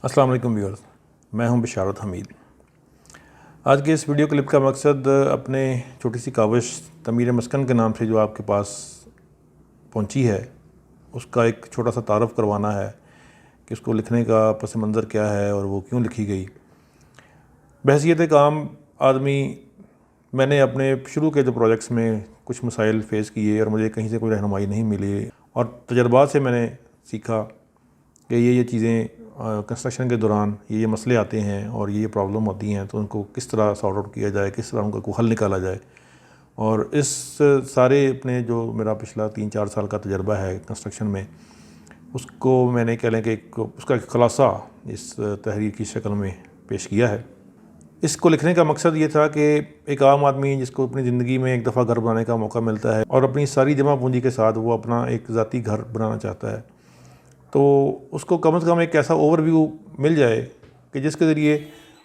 السلام علیکم ویورز، میں ہوں بشارت حمید۔ آج کے اس ویڈیو کلپ کا مقصد اپنے چھوٹی سی کاوش تعمیر مسکن کے نام سے جو آپ کے پاس پہنچی ہے اس کا ایک چھوٹا سا تعارف کروانا ہے کہ اس کو لکھنے کا پس منظر کیا ہے اور وہ کیوں لکھی گئی۔ بحیثیت ایک عام آدمی میں نے اپنے شروع کے جو پروجیکٹس میں کچھ مسائل فیس کیے اور مجھے کہیں سے کوئی رہنمائی نہیں ملی، اور تجربات سے میں نے سیکھا کہ یہ چیزیں کنسٹرکشن کے دوران یہ مسئلے آتے ہیں اور یہ پرابلم ہوتی ہیں، تو ان کو کس طرح سارٹ آؤٹ کیا جائے، کس طرح ان کا حل نکالا جائے۔ اور اس سارے اپنے جو میرا پچھلا 3-4 سال کا تجربہ ہے کنسٹرکشن میں، اس کو میں نے کہہ لیں کہ اس کا ایک خلاصہ اس تحریر کی شکل میں پیش کیا ہے۔ اس کو لکھنے کا مقصد یہ تھا کہ ایک عام آدمی جس کو اپنی زندگی میں ایک دفعہ گھر بنانے کا موقع ملتا ہے اور اپنی ساری جمع پونجی کے ساتھ وہ اپنا ایک ذاتی گھر بنانا چاہتا ہے، تو اس کو کم از کم ایک ایسا اوور ویو مل جائے کہ جس کے ذریعے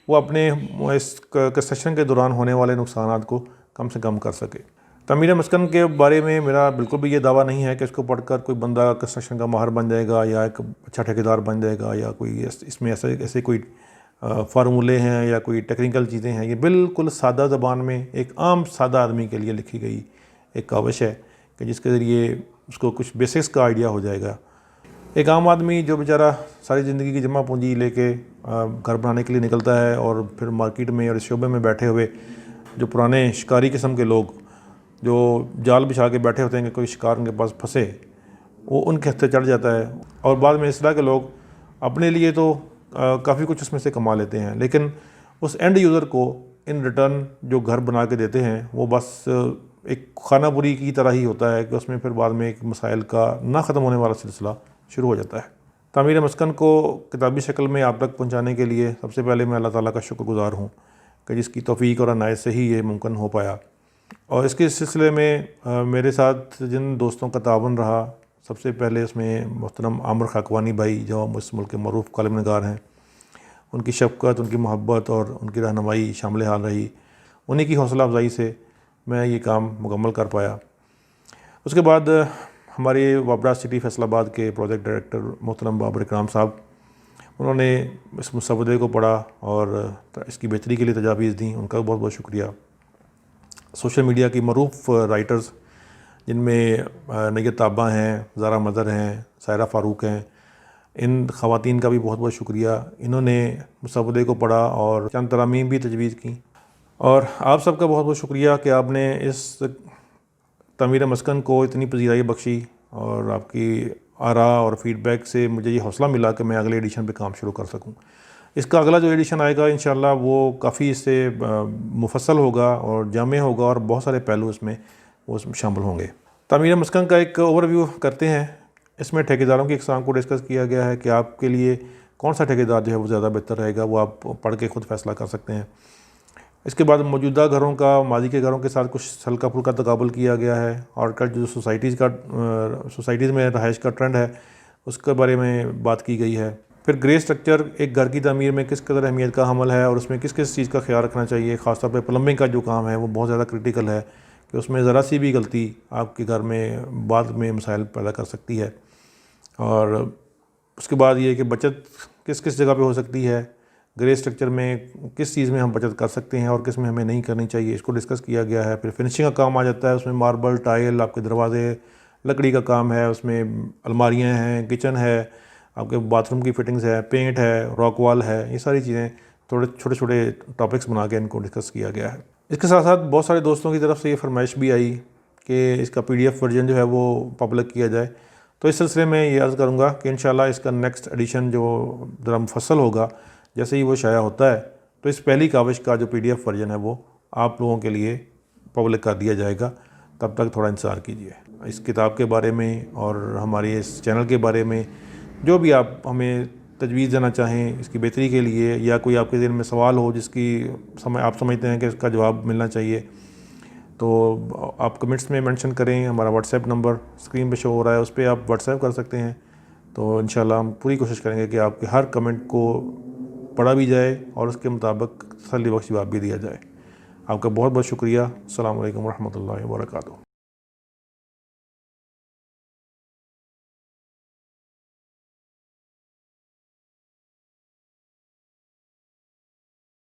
وہ اپنے اس کنسٹرکشن کے دوران ہونے والے نقصانات کو کم سے کم کر سکے۔ تعمیر مسکن کے بارے میں میرا بالکل بھی یہ دعویٰ نہیں ہے کہ اس کو پڑھ کر کوئی بندہ کنسٹرکشن کا ماہر بن جائے گا یا ایک اچھا ٹھیکیدار بن جائے گا، یا کوئی اس میں ایسے کوئی فارمولے ہیں یا کوئی ٹیکنیکل چیزیں ہیں۔ یہ بالکل سادہ زبان میں ایک عام سادہ آدمی کے لیے لکھی گئی ایک کاوش ہے کہ جس کے ذریعے اس کو کچھ بیسکس کا آئیڈیا ہو جائے گا۔ ایک عام آدمی جو بیچارہ ساری زندگی کی جمع پونجی لے کے گھر بنانے کے لیے نکلتا ہے، اور پھر مارکیٹ میں اور اس شعبے میں بیٹھے ہوئے جو پرانے شکاری قسم کے لوگ جو جال بچھا کے بیٹھے ہوتے ہیں کہ کوئی شکار ان کے پاس پھنسے، وہ ان کے ہتھے چڑھ جاتا ہے، اور بعد میں اس طرح کے لوگ اپنے لیے تو کافی کچھ اس میں سے کما لیتے ہیں، لیکن اس اینڈ یوزر کو ان ریٹرن جو گھر بنا کے دیتے ہیں وہ بس ایک خانہ بری کی طرح ہی ہوتا ہے کہ اس میں پھر بعد میں ایک مسائل کا نہ ختم ہونے والا سلسلہ شروع ہو جاتا ہے۔ تعمیر مسکن کو کتابی شکل میں آپ تک پہنچانے کے لیے سب سے پہلے میں اللہ تعالیٰ کا شکر گزار ہوں کہ جس کی توفیق اور عنایت سے ہی یہ ممکن ہو پایا۔ اور اس کے سلسلے میں میرے ساتھ جن دوستوں کا تعاون رہا، سب سے پہلے اس میں محترم عامر خاکوانی بھائی جو اس ملک کے معروف کالم نگار ہیں، ان کی شفقت، ان کی محبت اور ان کی رہنمائی شامل حال رہی۔ انہی کی حوصلہ افزائی سے میں یہ کام مکمل کر پایا۔ اس کے بعد ہمارے وابرا سٹی فیصل آباد کے پروجیکٹ ڈائریکٹر محترم بابر اکرام صاحب، انہوں نے اس مسودے کو پڑھا اور اس کی بہتری کے لیے تجاویز دیں، ان کا بہت بہت شکریہ۔ سوشل میڈیا کی معروف رائٹرز جن میں نیت طابہ ہیں، زارا مظہر ہیں، سائرہ فاروق ہیں، ان خواتین کا بھی بہت بہت شکریہ۔ انہوں نے مسودے کو پڑھا اور چند ترامیم بھی تجویز کیں، اور آپ سب کا بہت بہت شکریہ کہ آپ نے اس تعمیر مسکن کو اتنی پذیرائی بخشی، اور آپ کی آراء اور فیڈ بیک سے مجھے یہ حوصلہ ملا کہ میں اگلے ایڈیشن پہ کام شروع کر سکوں۔ اس کا اگلا جو ایڈیشن آئے گا انشاءاللہ وہ کافی اس سے مفصل ہوگا اور جامع ہوگا، اور بہت سارے پہلو اس میں شامل ہوں گے۔ تعمیر مسکن کا ایک اوور ویو کرتے ہیں۔ اس میں ٹھیکیداروں کی اقسام کو ڈسکس کیا گیا ہے کہ آپ کے لیے کون سا ٹھیکیدار جو ہے وہ زیادہ بہتر رہے گا، وہ آپ پڑھ کے خود فیصلہ کر سکتے ہیں۔ اس کے بعد موجودہ گھروں کا ماضی کے گھروں کے ساتھ کچھ ہلکا پھلکا تقابل کیا گیا ہے، اور جو سوسائٹیز میں رہائش کا ٹرینڈ ہے اس کے بارے میں بات کی گئی ہے۔ پھر گرے اسٹرکچر ایک گھر کی تعمیر میں کس قدر اہمیت کا حامل ہے، اور اس میں کس کس چیز کا خیال رکھنا چاہیے، خاص طور پہ پلمبنگ کا جو کام ہے وہ بہت زیادہ کرٹیکل ہے کہ اس میں ذرا سی بھی غلطی آپ کے گھر میں بعد میں مسائل پیدا کر سکتی ہے۔ اور اس کے بعد یہ کہ بچت کس کس جگہ پہ ہو سکتی ہے، گرے اسٹرکچر میں کس چیز میں ہم بچت کر سکتے ہیں اور کس میں ہمیں نہیں کرنی چاہیے، اس کو ڈسکس کیا گیا ہے۔ پھر فنشنگ کا کام آ جاتا ہے، اس میں ماربل، ٹائل، آپ کے دروازے، لکڑی کا کام ہے، اس میں الماریاں ہیں، کچن ہے، آپ کے باتھ روم کی فٹنگز ہے، پینٹ ہے، راک وال ہے، یہ ساری چیزیں تھوڑے چھوٹے چھوٹے ٹاپکس بنا کے ان کو ڈسکس کیا گیا ہے۔ اس کے ساتھ ساتھ بہت سارے دوستوں کی طرف سے یہ فرمائش بھی آئی کہ اس کا PDF ورژن جو ہے وہ پبلک کیا جائے، تو اس سلسلے میں یہ عرض کروں گا کہ انشاءاللہ اس کا نیکسٹ ایڈیشن جو ذرا مفصل ہوگا، جیسے ہی وہ شائع ہوتا ہے تو اس پہلی کاوش کا جو PDF ورژن ہے وہ آپ لوگوں کے لیے پبلک کر دیا جائے گا۔ تب تک تھوڑا انتظار کیجیے۔ اس کتاب کے بارے میں اور ہمارے اس چینل کے بارے میں جو بھی آپ ہمیں تجویز دینا چاہیں اس کی بہتری کے لیے، یا کوئی آپ کے ذہن میں سوال ہو جس کی آپ سمجھتے ہیں کہ اس کا جواب ملنا چاہیے، تو آپ کمنٹس میں مینشن کریں۔ ہمارا واٹس ایپ نمبر اسکرین پہ شو ہو رہا ہے، اس پہ آپ واٹس ایپ کر سکتے ہیں۔ تو انشاءاللہ ہم پوری کوشش کریں گے کہ آپ کے ہر کمنٹ کو پڑھا بھی جائے اور اس کے مطابق تسلی بخش جواب بھی دیا جائے۔ آپ کا بہت بہت شکریہ۔ السلام علیکم ورحمۃ اللہ وبرکاتہ۔